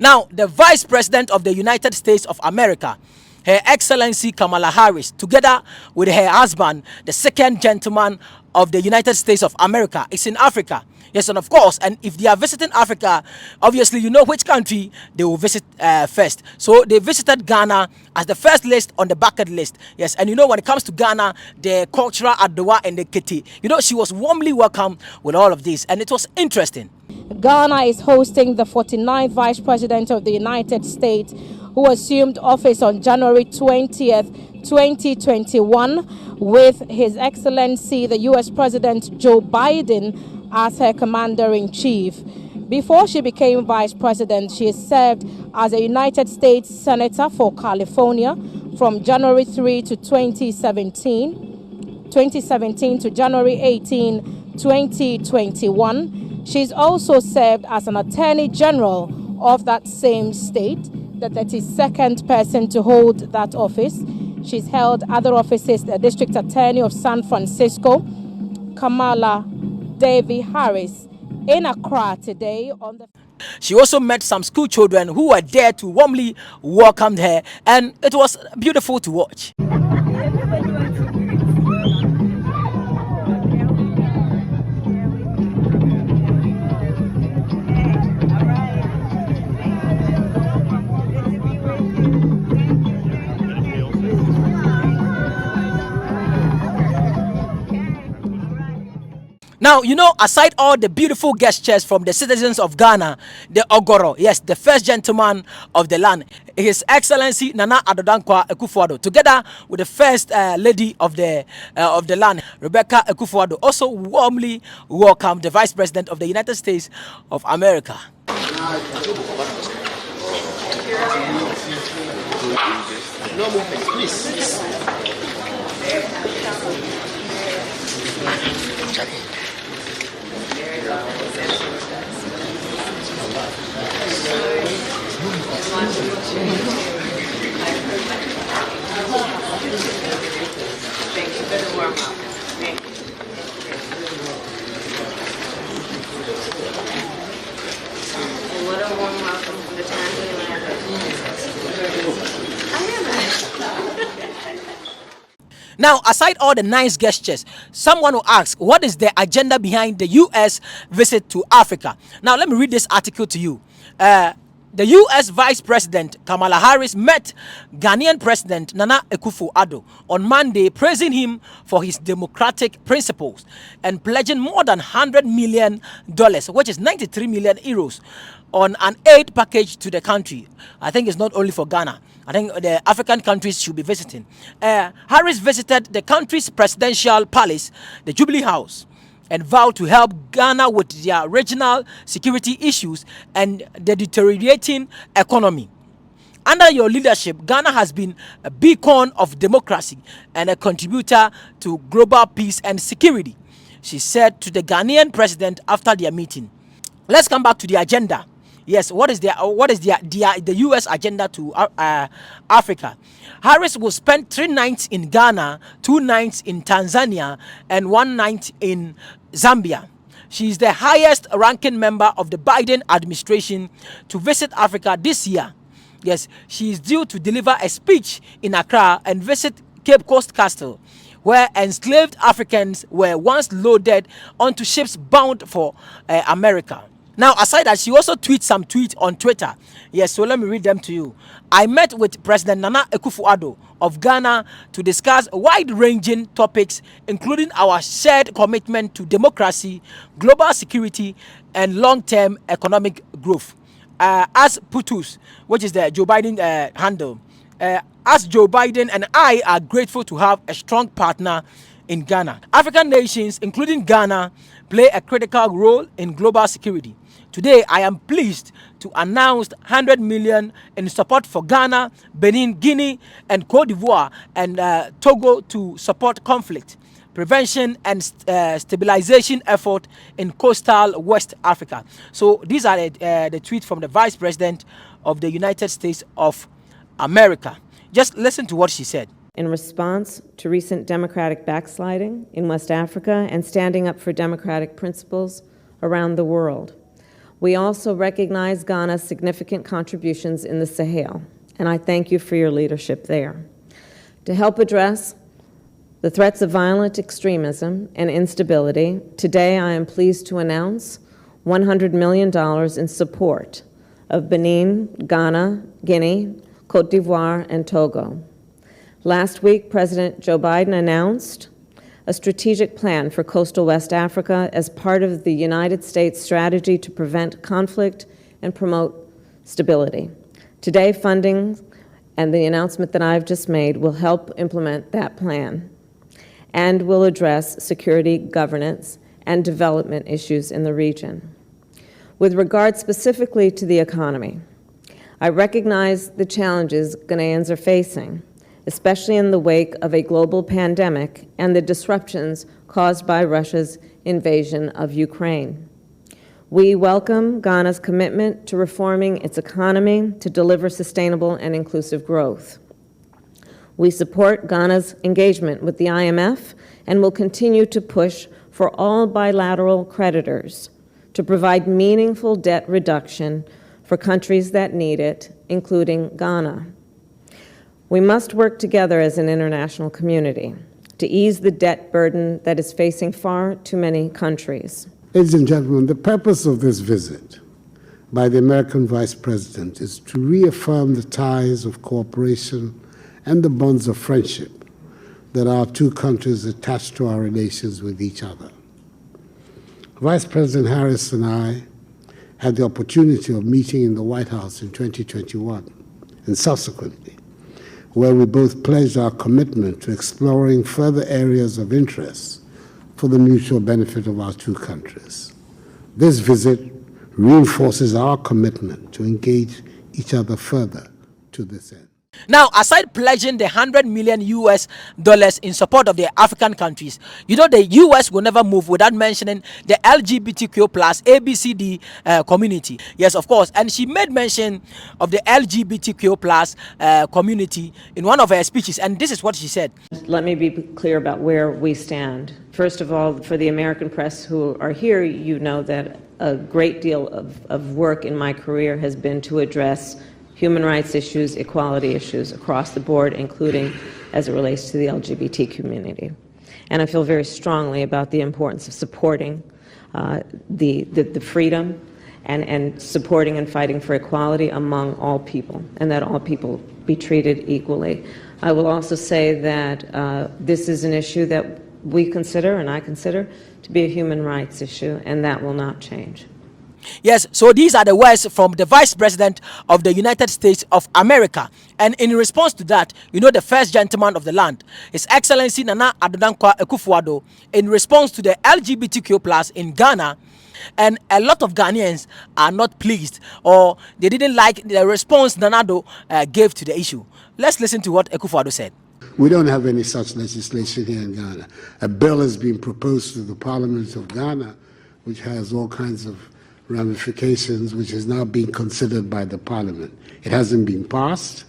Now, the Vice President of the United States of America, Her Excellency Kamala Harris, together with her husband, the second gentleman of the United States of America, is in Africa. Yes, and of course, and if they are visiting Africa, obviously you know which country they will visit first. So they visited Ghana as the first list on the bucket list. Yes, and you know when it comes to Ghana, the cultural adowa and the kiti, you know, she was warmly welcomed with all of this, and it was interesting. Ghana is hosting the 49th Vice President of the United States, who assumed office on January 20th, 2021, with His Excellency the U.S. President Joe Biden as her commander-in-chief. Before she became vice president, she served as a United States Senator for California from January 3 to 2017 to January 18, 2021. She's also served as an Attorney General of that same state, the 32nd person to hold that office. She's held other offices, the District Attorney of San Francisco, Kamala Devi Harris, in Accra today on the... She also met some school children who were there to warmly welcome her, and it was beautiful to watch. Now, you know, aside all the beautiful gestures from the citizens of Ghana, the Ogoro, yes, the first gentleman of the land, His Excellency Nana Addo Akufo-Addo, together with the first lady of the land, Rebecca Akufo-Addo, also warmly welcomed the Vice President of the United States of America. No movement, please. Thank you for the warm up. Thank you. And what a warm welcome for the time we Now, aside all the nice gestures, someone will ask, what is the agenda behind the U.S. visit to Africa? Now, let me read this article to you. The U.S. Vice President Kamala Harris met Ghanaian President Nana Akufo-Addo on Monday, praising him for his democratic principles and pledging more than $100 million, which is 93 million euros, on an aid package to the country. I think it's not only for Ghana. I think the African countries should be visiting. Harris visited the country's presidential palace, the Jubilee House, and vowed to help Ghana with their regional security issues and the deteriorating economy. Under your leadership, Ghana has been a beacon of democracy and a contributor to global peace and security, she said to the Ghanaian president after their meeting. Let's come back to the agenda. Yes, what is the U.S. agenda to Africa? Harris will spend 3 nights in Ghana, 2 nights in Tanzania, and 1 night in Zambia. She is the highest ranking member of the Biden administration to visit Africa this year. Yes, she is due to deliver a speech in Accra and visit Cape Coast Castle, where enslaved Africans were once loaded onto ships bound for America. Now, aside that, she also tweets some tweets on Twitter. Yes, so let me read them to you. I met with President Nana Akufo-Addo of Ghana to discuss wide-ranging topics, including our shared commitment to democracy, global security, and long-term economic growth. As PUTUS, which is the Joe Biden handle, as Joe Biden and I are grateful to have a strong partner in Ghana. African nations, including Ghana, play a critical role in global security. Today, I am pleased to announce $100 million in support for Ghana, Benin, Guinea, and Cote d'Ivoire, and Togo to support conflict prevention and stabilization effort in coastal West Africa. So these are the tweets from the Vice President of the United States of America. Just listen to what she said. In response to recent democratic backsliding in West Africa and standing up for democratic principles around the world, We also recognize Ghana's significant contributions in the Sahel, and I thank you for your leadership there. To help address the threats of violent extremism and instability, today I am pleased to announce $100 million in support of Benin, Ghana, Guinea, Cote d'Ivoire, and Togo. Last week, President Joe Biden announced a strategic plan for coastal West Africa as part of the United States strategy to prevent conflict and promote stability. Today, funding and the announcement that I've just made will help implement that plan and will address security, governance, and development issues in the region. With regard specifically to the economy, I recognize the challenges Ghanaians are facing, especially in the wake of a global pandemic and the disruptions caused by Russia's invasion of Ukraine. We welcome Ghana's commitment to reforming its economy to deliver sustainable and inclusive growth. We support Ghana's engagement with the IMF and will continue to push for all bilateral creditors to provide meaningful debt reduction for countries that need it, including Ghana. We must work together as an international community to ease the debt burden that is facing far too many countries. Ladies and gentlemen, the purpose of this visit by the American Vice President is to reaffirm the ties of cooperation and the bonds of friendship that our two countries attach to our relations with each other. Vice President Harris and I had the opportunity of meeting in the White House in 2021 and subsequently, where we both pledged our commitment to exploring further areas of interest for the mutual benefit of our two countries. This visit reinforces our commitment to engage each other further to this end. Now, aside pledging the $100 million in support of the African countries, you know the US will never move without mentioning the LGBTQ plus ABCD community. Yes, of course. And she made mention of the LGBTQ plus community in one of her speeches. And this is what she said. Let me be clear about where we stand. First of all, for the American press who are here, you know that a great deal of work in my career has been to address human rights issues, equality issues across the board, including as it relates to the LGBT community. And I feel very strongly about the importance of supporting the freedom and supporting and fighting for equality among all people, and that all people be treated equally. I will also say that this is an issue that we consider, and I consider, to be a human rights issue, and that will not change. Yes, so these are the words from the Vice President of the United States of America. And in response to that, you know, the first gentleman of the land, His Excellency Nana Addo Dankwa Akufo-Addo, in response to the LGBTQ plus in Ghana, and a lot of Ghanaians are not pleased, or they didn't like the response Nana Addo gave to the issue. Let's listen to what Akufo-Addo said. We don't have any such legislation here in Ghana. A bill has been proposed to the Parliament of Ghana, which has all kinds of ramifications, which is now being considered by the Parliament. It hasn't been passed,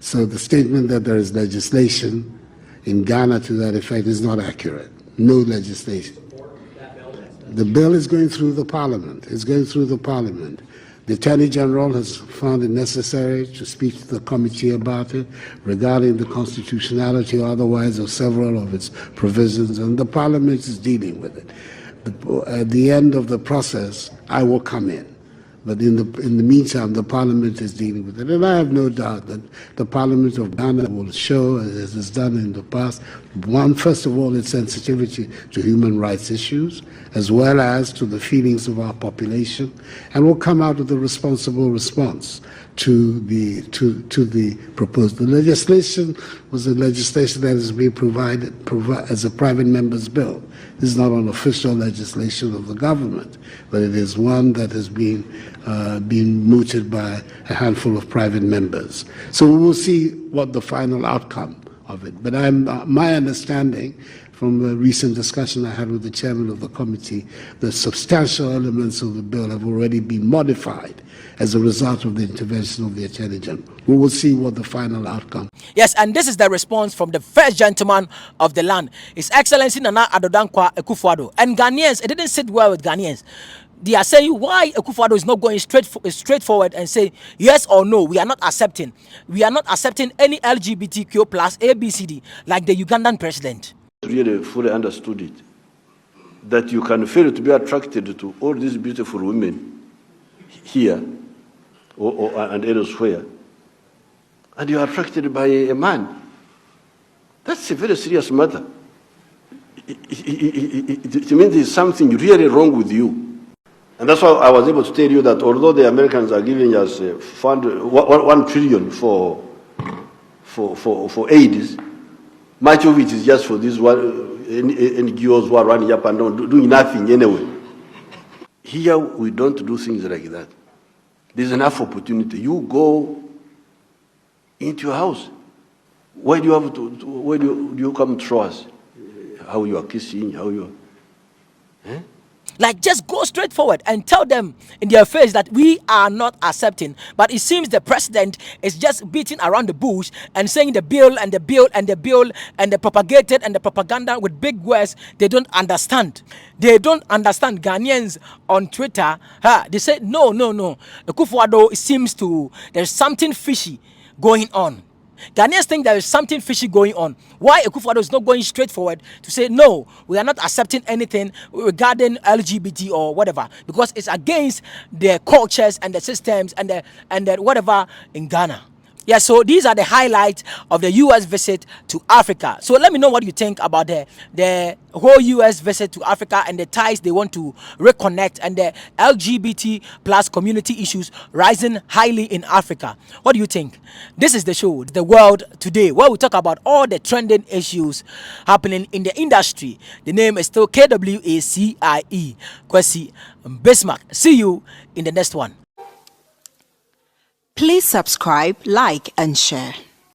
so the statement that there is legislation in Ghana to that effect is not accurate. No legislation. The bill is going through the Parliament. It's going through the Parliament. The Attorney General has found it necessary to speak to the committee about it regarding the constitutionality or otherwise of several of its provisions, and the Parliament is dealing with it. At the end of the process, I will come in. But in the meantime, the Parliament is dealing with it. And I have no doubt that the Parliament of Ghana will show, as it's done in the past, first of all, its sensitivity to human rights issues, as well as to the feelings of our population, and will come out with a responsible response to the proposed. The legislation was a legislation that is being provided as a private member's bill. This is not an official legislation of the government, but it is one that has been mooted by a handful of private members. So we will see what the final outcome of it. But my understanding from a recent discussion I had with the chairman of the committee, the substantial elements of the bill have already been modified as a result of the intervention of the Attorney General. We will see what the final outcome. Yes, and this is the response from the first gentleman of the land, His Excellency Nana Addo Dankwa Akufo-Addo. And Ghanaians, it didn't sit well with Ghanaians. They are saying why Akufo-Addo is not going straightforward and say yes or no. We are not accepting. We are not accepting any LGBTQ plus ABCD like the Ugandan president. Really fully understood it, that you can fail to be attracted to all these beautiful women here and elsewhere, and you are attracted by a man. That's a very serious matter. It means there's something really wrong with you. And that's why I was able to tell you that although the Americans are giving us $1 trillion for AIDS, much of it is just for these NGOs who are running up and down, doing nothing anyway. Here, we don't do things like that. There's enough opportunity. You go into your house. Why do you have to? Why do you come to show us how you are kissing? How you are? Eh? Like, just go straight forward and tell them in their face that we are not accepting. But it seems the president is just beating around the bush and saying the bill and the bill and the bill and the propagated and the propaganda with big words they don't understand. They don't understand. Ghanaians on Twitter, they say, no. Akufo-Addo, it seems there's something fishy going on. Ghanaians think there is something fishy going on. Why Akufo-Addo is not going straight forward to say, no, we are not accepting anything regarding LGBT or whatever, because it's against the cultures and the systems and the whatever in Ghana. Yeah, so these are the highlights of the U.S. visit to Africa. So let me know what you think about the whole U.S. visit to Africa and the ties they want to reconnect and the LGBT plus community issues rising highly in Africa. What do you think? This is the show, The World Today, where we talk about all the trending issues happening in the industry. The name is still KWACIE, Kwesi Bismarck. See you in the next one. Please subscribe, like, and share.